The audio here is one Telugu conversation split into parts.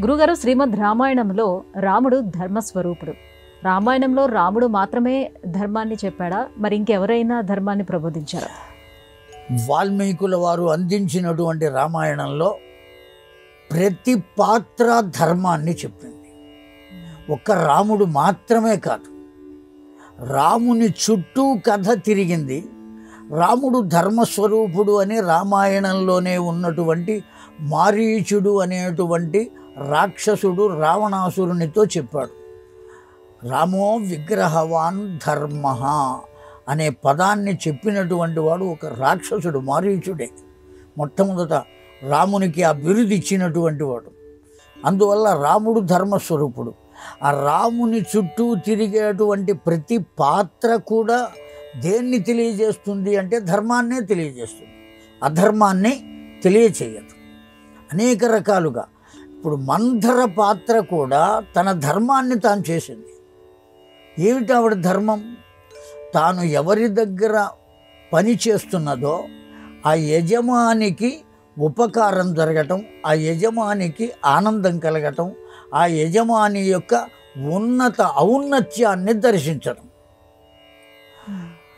గురుగారు, శ్రీమద్ రామాయణంలో రాముడు ధర్మస్వరూపుడు. రామాయణంలో రాముడు మాత్రమే ధర్మాన్ని చెప్పాడా, మరి ఇంకెవరైనా ధర్మాన్ని ప్రబోధించారా? వాల్మీకుల వారు అందించినటువంటి రామాయణంలో ప్రతి పాత్ర ధర్మాన్ని చెప్పింది. ఒక్క రాముడు మాత్రమే కాదు, రాముని చుట్టూ కథ తిరిగింది. రాముడు ధర్మస్వరూపుడు అని రామాయణంలోనే ఉన్నటువంటి మారీచుడు అనేటువంటి రాక్షసుడు రావణాసురునితో చెప్పాడు. రామో విగ్రహవాన్ ధర్మ అనే పదాన్ని చెప్పినటువంటి వాడు ఒక రాక్షసుడు, మారీచుడే. మొట్టమొదట రామునికి ఆ బిరుదు ఇచ్చినటువంటి వాడు. అందువల్ల రాముడు ధర్మస్వరూపుడు. ఆ రాముని చుట్టూ తిరిగేటువంటి ప్రతి పాత్ర కూడా దేన్ని తెలియజేస్తుంది అంటే ధర్మాన్నే తెలియజేస్తుంది, అధర్మాన్ని తెలియచేయదు. అనేక రకాలుగా ఇప్పుడు మంథర పాత్ర కూడా తన ధర్మాన్ని తాను చేసింది. ఏమిటి ఆవిడ ధర్మం? తాను ఎవరి దగ్గర పని చేస్తున్నదో ఆ యజమానికి ఉపకారం జరగటం, ఆ యజమానికి ఆనందం కలగటం, ఆ యజమాని యొక్క ఔన్నత్యాన్ని దర్శించడం.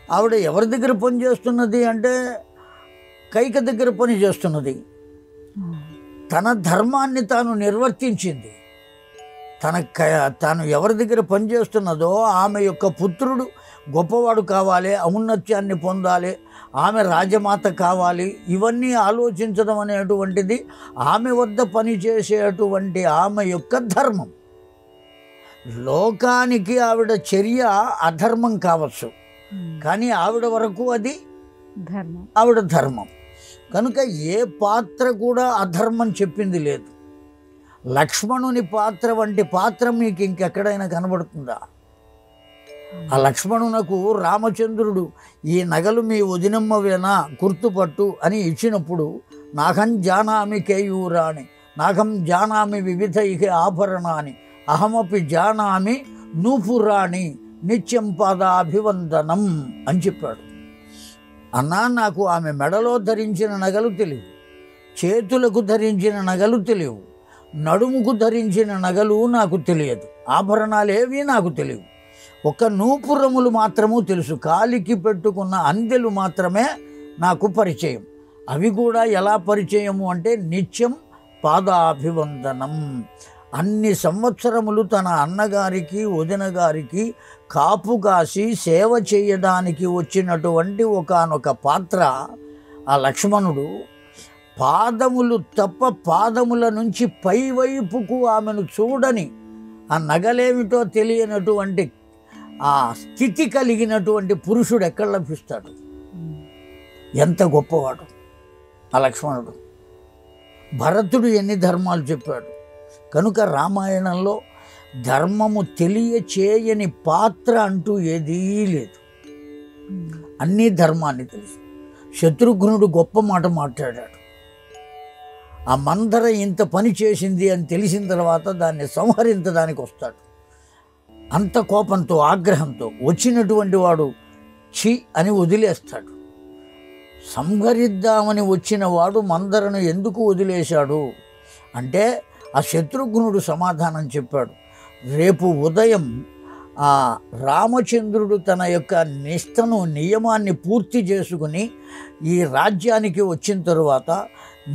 ఆవిడ ఎవరి దగ్గర పని చేస్తున్నది అంటే కైక దగ్గర పని చేస్తున్నది. తన ధర్మాన్ని తాను నిర్వర్తించింది. తాను ఎవరి దగ్గర పనిచేస్తున్నదో ఆమె యొక్క పుత్రుడు గొప్పవాడు కావాలి, ఔన్నత్యాన్ని పొందాలి, ఆమె రాజమాత కావాలి, ఇవన్నీ ఆలోచించడం అనేటువంటిది ఆమె వద్ద పనిచేసేటువంటి ఆమె యొక్క ధర్మం. లోకానికి ఆవిడ చర్య అధర్మం కావచ్చు, కానీ ఆవిడ వరకు అది ఆవిడ ధర్మం. కనుక ఏ పాత్ర కూడా అధర్మం చెప్పింది లేదు. లక్ష్మణుని పాత్ర వంటి పాత్ర మీకు ఇంకెక్కడైనా కనబడుతుందా? ఆ లక్ష్మణునకు రామచంద్రుడు ఈ నగలు మీ వదినమ్మవేనా, గుర్తుపట్టు అని ఇచ్చినప్పుడు నాహం జానామి కేయూరాణి, నాహం జానామి వివిధైః ఆభరణాన్ని, అహమపి జానామి నూపురాణి నిత్యం పాదాభివందనం అని చెప్పాడు. అన్నా, నాకు ఆమె మెడలో ధరించిన నగలు తెలియవు, చేతులకు ధరించిన నగలు తెలియవు, నడుముకు ధరించిన నగలు నాకు తెలియదు, ఆభరణాలేవి నాకు తెలియవు. ఒక నూపురములు మాత్రము తెలుసు, కాలికి పెట్టుకున్న అందెలు మాత్రమే నాకు పరిచయం. అవి కూడా ఎలా పరిచయము అంటే నిత్యం పాదాభివందనం. అన్ని సంవత్సరములు తన అన్నగారికి వదిన గారికి కాపు కాసి సేవ చేయడానికి వచ్చినటువంటి ఒకానొక పాత్ర ఆ లక్ష్మణుడు. పాదములు తప్ప పాదముల నుంచి పైవైపుకు ఆమెను చూడని, ఆ నగలేమిటో తెలియనటువంటి ఆ స్థితి కలిగినటువంటి పురుషుడు ఎక్కడ లభిస్తాడు? ఎంత గొప్పవాడు ఆ లక్ష్మణుడు. భరతుడు ఎన్ని ధర్మాలు చెప్పాడు. కనుక రామాయణంలో ధర్మము తెలియచేయని పాత్ర అంటూ ఏదీ లేదు. అన్నీ ధర్మాన్ని తెలుసు. శత్రుఘ్నుడు గొప్ప మాట మాట్లాడాడు. ఆ మందర ఇంత పని చేసింది అని తెలిసిన తర్వాత దాన్ని సంహరించడానికి వస్తాడు. అంత కోపంతో ఆగ్రహంతో వచ్చినటువంటి వాడు ఛీ అని వదిలేస్తాడు. సంహరిద్దామని వచ్చిన వాడు మందరను ఎందుకు వదిలేశాడు అంటే ఆ శత్రుఘ్నుడు సమాధానం చెప్పాడు. రేపు ఉదయం ఆ రామచంద్రుడు తన యొక్క నిష్టను నియమాన్ని పూర్తి చేసుకుని ఈ రాజ్యానికి వచ్చిన తరువాత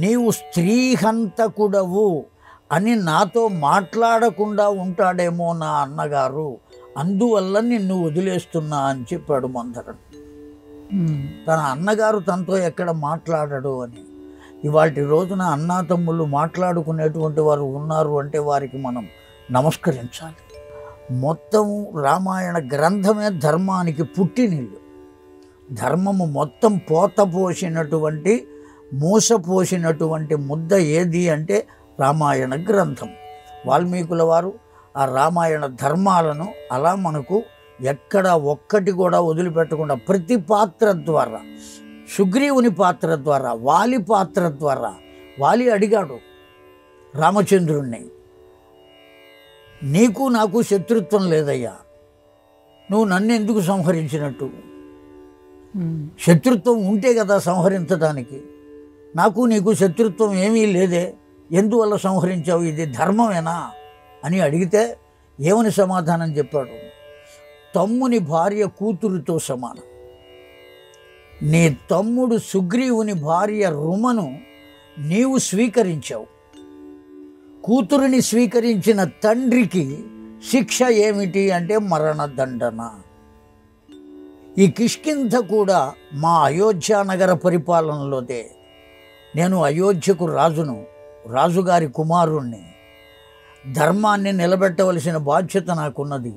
నీవు స్త్రీహంతకుడవు అని నాతో మాట్లాడకుండా ఉంటాడేమో నా అన్నగారు, అందువల్ల నిన్ను వదిలేస్తున్నా అని చెప్పాడు మందరుడు. తన అన్నగారు తనతో ఎక్కడ మాట్లాడడు అని. ఇవాటి రోజున అన్నాతమ్ముళ్ళు మాట్లాడుకునేటువంటి వారు ఉన్నారు అంటే వారికి మనం నమస్కరించాలి. మొత్తం రామాయణ గ్రంథమే ధర్మానికి పుట్టినిల్లు. ధర్మము మొత్తం పోతపోసినటువంటి మూసపోసినటువంటి ముద్ద ఏది అంటే రామాయణ గ్రంథం. వాల్మీకుల వారు ఆ రామాయణ ధర్మాలను అలా మనకు ఎక్కడ ఒక్కటి కూడా వదిలిపెట్టకుండా ప్రతి పాత్ర ద్వారా, సుగ్రీవుని పాత్ర ద్వారా, వాలి పాత్ర ద్వారా, వాలి అడిగాడు రామచంద్రుణ్ణి, నీకు నాకు శత్రుత్వం లేదయ్యా, నువ్వు నన్ను ఎందుకు సంహరించినట్టు? శత్రుత్వం ఉంటే కదా సంహరించడానికి. నాకు నీకు శత్రుత్వం ఏమీ లేదే, ఎందువల్ల సంహరించావు, ఇది ధర్మమేనా అని అడిగితే ఏమని సమాధానం చెప్పాడు? తమ్ముని భార్య కూతురుతో సమానం. నీ తమ్ముడు సుగ్రీవుని భార్య రుమను నీవు స్వీకరించావు. కూతురిని స్వీకరించిన తండ్రికి శిక్ష ఏమిటి అంటే మరణదండన. ఈ కిష్కింధ కూడా మా అయోధ్య నగర పరిపాలనలోదే. నేను అయోధ్యకు రాజును, రాజుగారి కుమారుణ్ణి. ధర్మాన్ని నిలబెట్టవలసిన బాధ్యత నాకున్నది.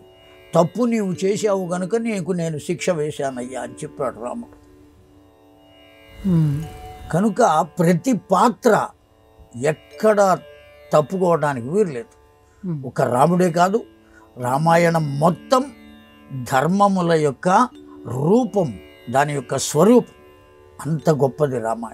తప్పు నీవు చేశావు గనుక నీకు నేను శిక్ష వేశానయ్యా అని చెప్పాడు రాముడు. కనుక ప్రతి పాత్ర ఎక్కడ తప్పుకోవడానికి వీరలేదు. ఒక రాముడే కాదు, రామాయణం మొత్తం ధర్మముల యొక్క రూపం, దాని యొక్క స్వరూపం. అంత గొప్పది రామాయణం.